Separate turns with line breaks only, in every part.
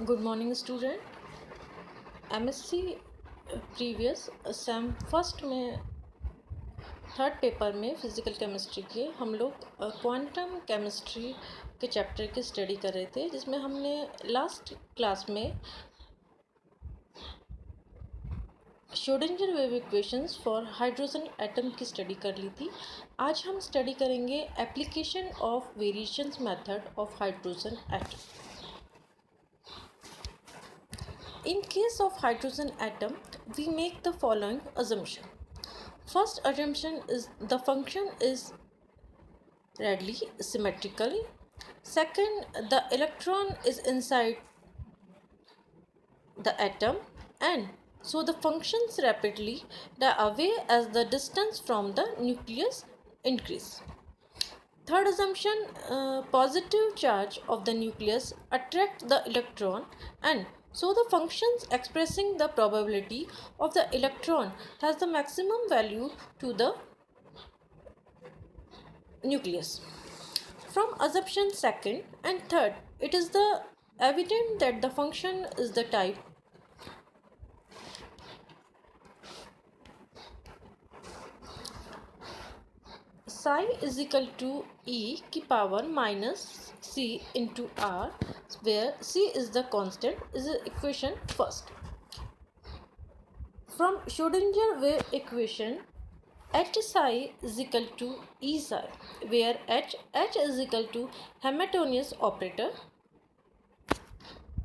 Good morning student. MSc previous same first में third paper में physical chemistry के हम लोग क्वांटम केमिस्ट्री के चैप्टर की स्टडी कर रहे थे, जिसमें हमने लास्ट क्लास में Schrodinger wave equations for hydrogen atom की स्टडी कर ली थी। आज हम स्टडी करेंगे application of variations method of hydrogen atom. In case of hydrogen atom, we make the following assumption. First assumption is the function is readily symmetrical. Second, the electron is inside the atom, and so the functions rapidly die away as the distance from the nucleus increase. Third assumption, positive charge of the nucleus attract the electron, and so the functions expressing the probability of the electron has the maximum value to the nucleus. From assumption second and third, it is the evident that the function is the type psi is equal to e की power minus c into r, where c is the constant, is the equation first. From Schrodinger wave equation, h psi is equal to e psi, where h is equal to Hamiltonian operator.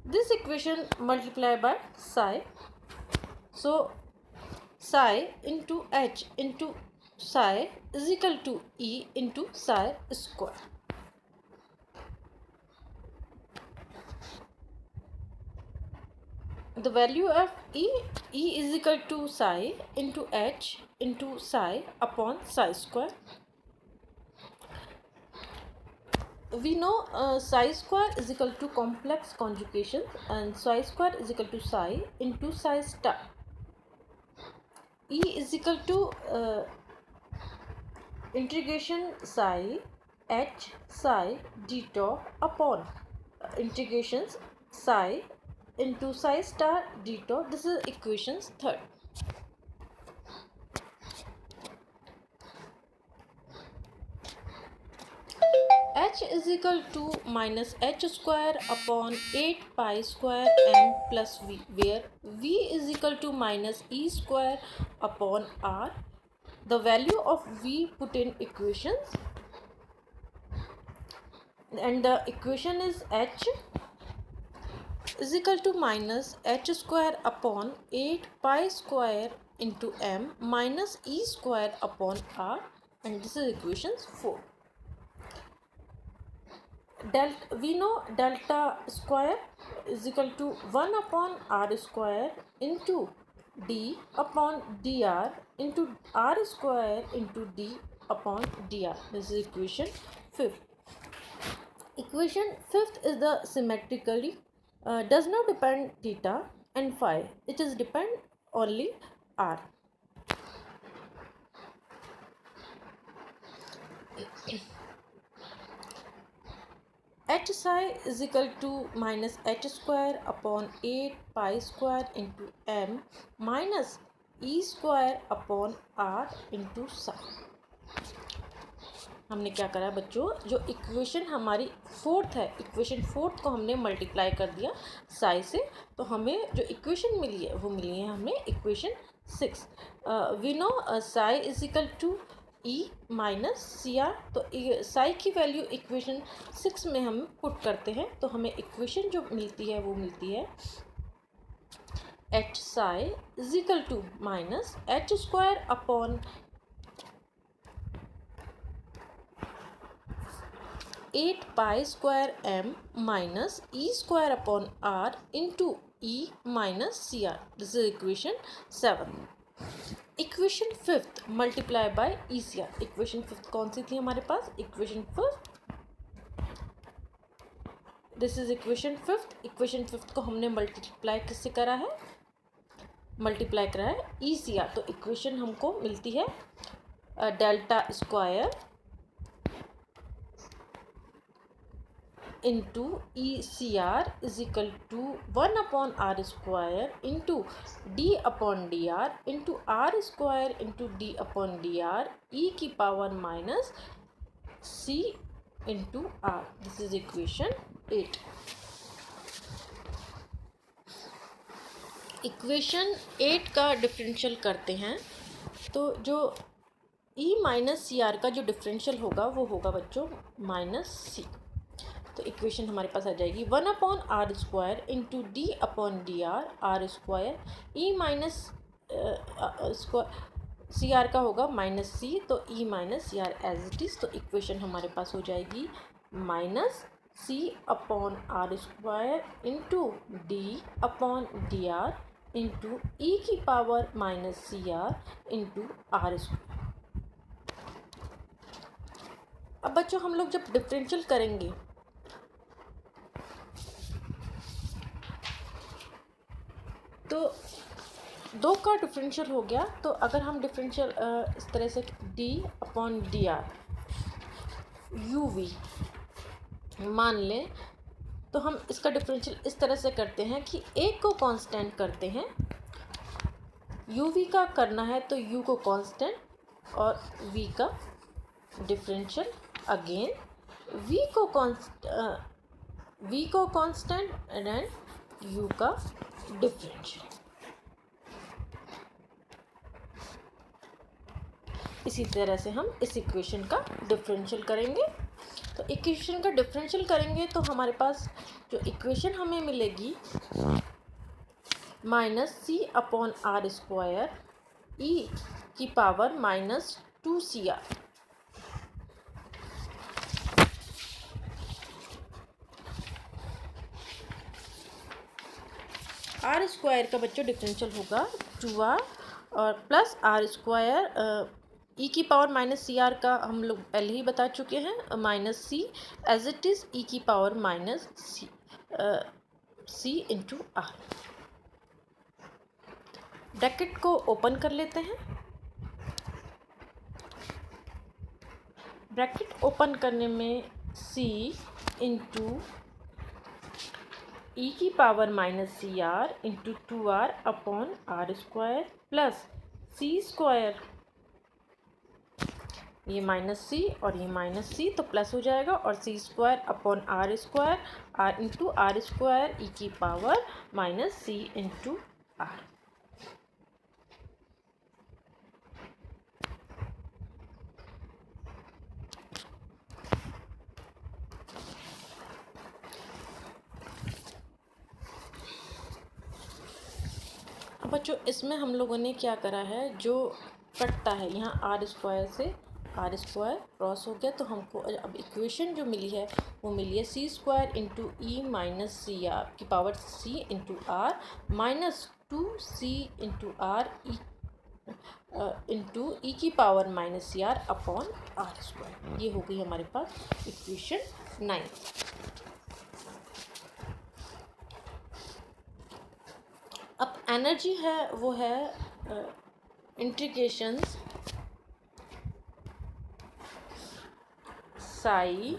This equation multiplied by psi, so psi into h into psi is equal to e into psi square. The value of e is equal to psi into h into psi upon psi square. We know psi square is equal to complex conjugation, and psi square is equal to psi into psi star. E is equal to integration psi h psi d dot upon integrations psi into psi star d dot. This is equations third. H is equal to minus h square upon 8 pi square m plus v, where v is equal to minus e square upon r. The value of v put in equations, and the equation is h is equal to minus h square upon 8 pi square into m minus e square upon r, and this is equations 4. We know delta square is equal to 1 upon r square into d upon dr into r square into d upon dr. This is equation 5th. Equation 5th is the symmetrically does not depend theta and phi. It is depend only r. H psi is equal to minus h square upon 8 pi square into m minus e square upon r into psi. हमने क्या करा बच्चों, जो equation हमारी fourth है, equation fourth को हमने multiply कर दिया साई से, तो हमें जो इक्वेशन मिली है वो मिली है हमें equation 6. We know psi is equal to E minus C R. तो साई की वैल्यू इक्वेशन 6 में हम पुट करते हैं, तो हमें इक्वेशन जो मिलती है वो मिलती है H psi is equal to minus H square upon 8 pi square m minus e square upon r into e minus cr. This is equation 7. Equation 5th multiply by ECR. Equation 5th कौन सी थी हमारे पास? Equation 5th. This is equation 5th. Equation 5th को हमने multiply किससे करा है? Multiply करा है ECR. तो equation हमको मिलती है delta square into E C R is equal to 1/r² into d/dr into r² into d/dr e की power minus c into r. This is equation 8. Equation 8 का डिफरेंशियल करते हैं तो जो e माइनस सी आर का जो differential होगा वो होगा बच्चों माइनस सी. तो इक्वेशन हमारे पास आ जाएगी 1/r² into d/dr r² e minus C R का होगा माइनस सी, तो e minus C R as it is. तो इक्वेशन हमारे पास हो जाएगी minus c/r² into d/dr into e की power minus C R into r². अब बच्चों हम लोग जब डिफरेंशियल करेंगे तो 2 का डिफरेंशियल हो गया. तो अगर हम डिफरेंशियल इस तरह से d/dr uv मान लें तो हम इसका डिफरेंशियल इस तरह से करते हैं कि एक को कांस्टेंट करते हैं, uv का करना है तो u को कांस्टेंट और v का डिफरेंशियल अगेन v को कांस्टेंट एंड u का डिफरेंशियल. इसी तरह से हम इस इक्वेशन का डिफरेंशियल करेंगे. तो इक्वेशन का डिफरेंशियल करेंगे तो हमारे पास जो इक्वेशन हमें मिलेगी माइनस c/r² e की पावर माइनस 2cr. r² का बच्चों डिफरेंशियल होगा 2r और प्लस r² e की पावर माइनस सी आर का हम लोग पहले ही बता चुके हैं minus C as it is e की power minus C into R. Bracket को ओपन कर लेते हैं. ब्रैकेट ओपन करने में c इंटू e की power minus C R into 2r/r² plus c², ये माइनस सी और ये माइनस सी तो प्लस हो जाएगा और c²/r² r into r² e की power minus C into R. अब बच्चों इसमें हम लोगों ने क्या करा है, जो कटता है यहाँ r² से r² क्रॉस हो गया तो हमको अब इक्वेशन जो मिली है वो मिली है c² into E minus C R की power c into R minus 2c into R into E की power minus C R upon r². ये हो गई हमारे पास इक्वेशन 9. अब एनर्जी है वो है integrations psi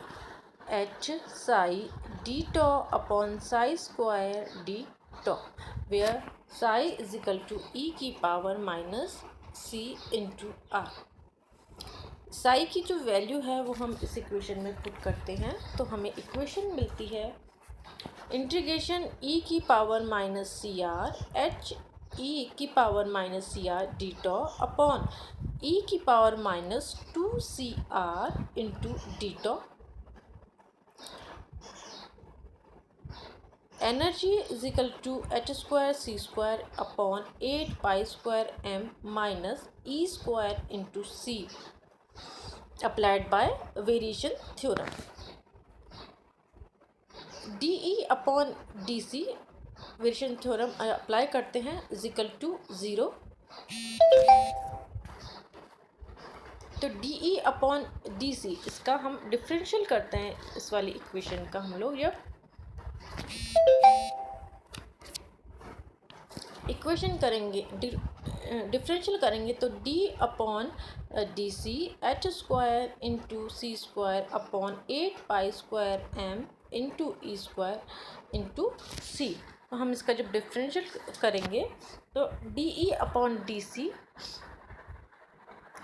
h psi d tau upon psi d tau where psi is equal to e की power minus c into R. Psi की जो वैल्यू है वो हम इस इक्वेशन में पुट करते हैं तो हमें इक्वेशन मिलती है इंटीग्रेशन e की power minus C R h e की power minus C R D tau upon e की power minus 2cr into D tau. Energy is equal to h² c² upon 8π² m minus e² into c applied by variation theorem. dE upon dC variation theorem apply करते हैं is equal to 0. तो dE upon dC इसका हम differential करते हैं इस वाली equation का हम लोग जब इक्वेशन करेंगे डिफरेंशियल करेंगे तो D upon D C H square into C square upon 8 pi square M into E square into C. तो हम इसका जब डिफरेंशियल करेंगे तो D E upon D C,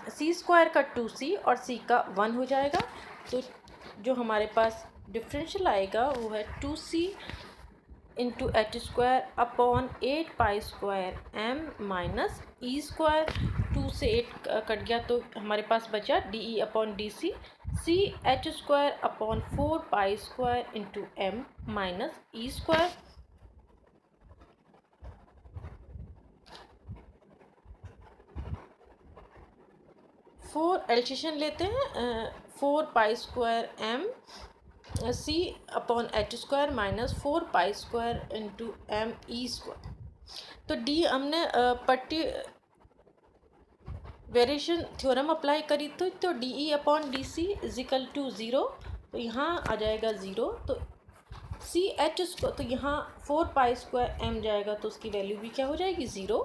C square का 2c और c का 1 हो जाएगा। तो जो हमारे पास डिफरेंशियल आएगा वो है 2c into H square upon 8 pi square M minus E square. 2 से 8 कट गया तो हमारे पास बचा D E upon D C, C H square upon 4 pi square into M minus E square. फोर एल्शियन लेते हैं, 4 pi square M C upon H square minus 4 pi square into M E square. तो डी हमने पट्टी वेरिएशन थ्योरम अप्लाई करी तो D E upon D C is equal to 0, तो यहाँ आ जाएगा 0। तो सी एच स्क्वायर, तो यहाँ 4 पाई स्क्वायर एम जाएगा तो उसकी वैल्यू भी क्या हो जाएगी 0।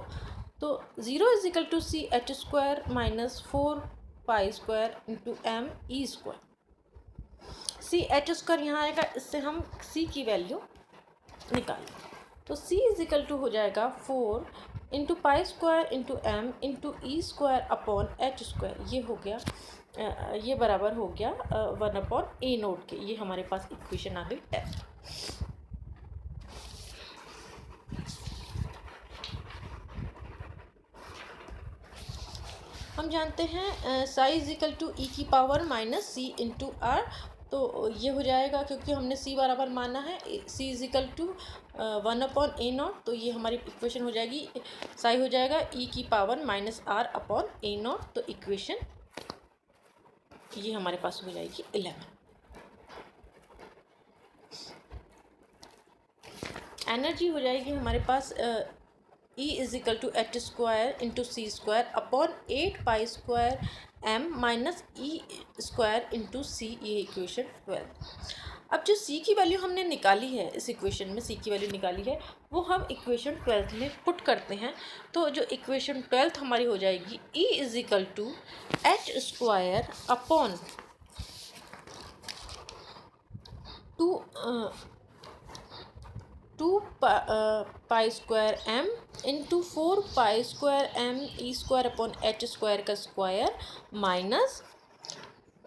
तो 0 is equal to C H square minus 4 pi square into M E square. C H square यहाँ आएगा, इससे हम सी की वैल्यू निकालें तो सी इजिकल टू हो जाएगा 4 into pi square into M into E square upon H square. ये हो गया, ये बराबर हो गया 1 अपॉन ए नोट के। ये हमारे पास इक्वेशन आ गई 10। हम जानते हैं साई इजिकल टू ई की power minus C into R. तो ये हो जाएगा क्योंकि हमने सी बराबर माना है, C is equal to 1 upon A not. तो ये हमारी इक्वेशन हो जाएगी, साई हो जाएगा ई की power minus R upon A not. तो इक्वेशन ये हमारे पास हो जाएगी 11। एनर्जी हो जाएगी हमारे पास E equal to H square into C square upon 8 pi square M minus E square into C. ये इक्वेशन 12। अब जो सी की वैल्यू हमने निकाली है, इस इक्वेशन में सी की वैल्यू निकाली है, वो हम इक्वेशन 12 में पुट करते हैं। तो जो इक्वेशन 12 हमारी हो जाएगी E equal to H square upon 2 pi square M into 4 pi square M E square upon H square का square minus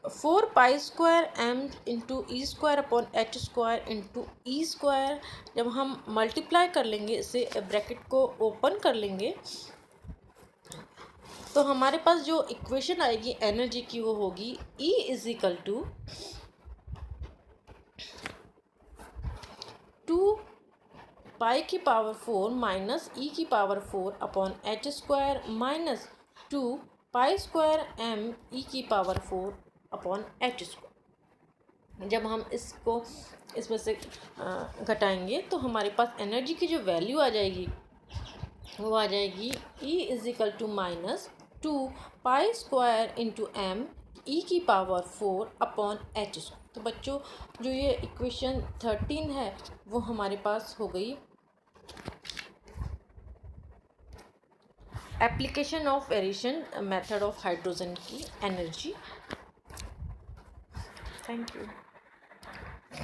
4 pi square M into E square upon H square into E square. जब हम multiply कर लेंगे, इसे bracket को open कर लेंगे, तो हमारे पास जो इक्वेशन आएगी एनर्जी की वो होगी ई इजिकल टू 2 पाई की पावर 4 माइनस ई की power 4 upon H square minus 2 pi square M E की पावर 4 अपॉन एच स्क्वायर। जब हम इसको इसमें से घटाएंगे तो हमारे पास एनर्जी की जो वैल्यू आ जाएगी वो आ जाएगी E equal to minus 2 pi square into M E की पावर 4 अपॉन एच स्क्वायर। तो बच्चों जो ये इक्वेशन 13 है वो हमारे पास हो गई application of variation method of hydrogen की एनर्जी। Thank you.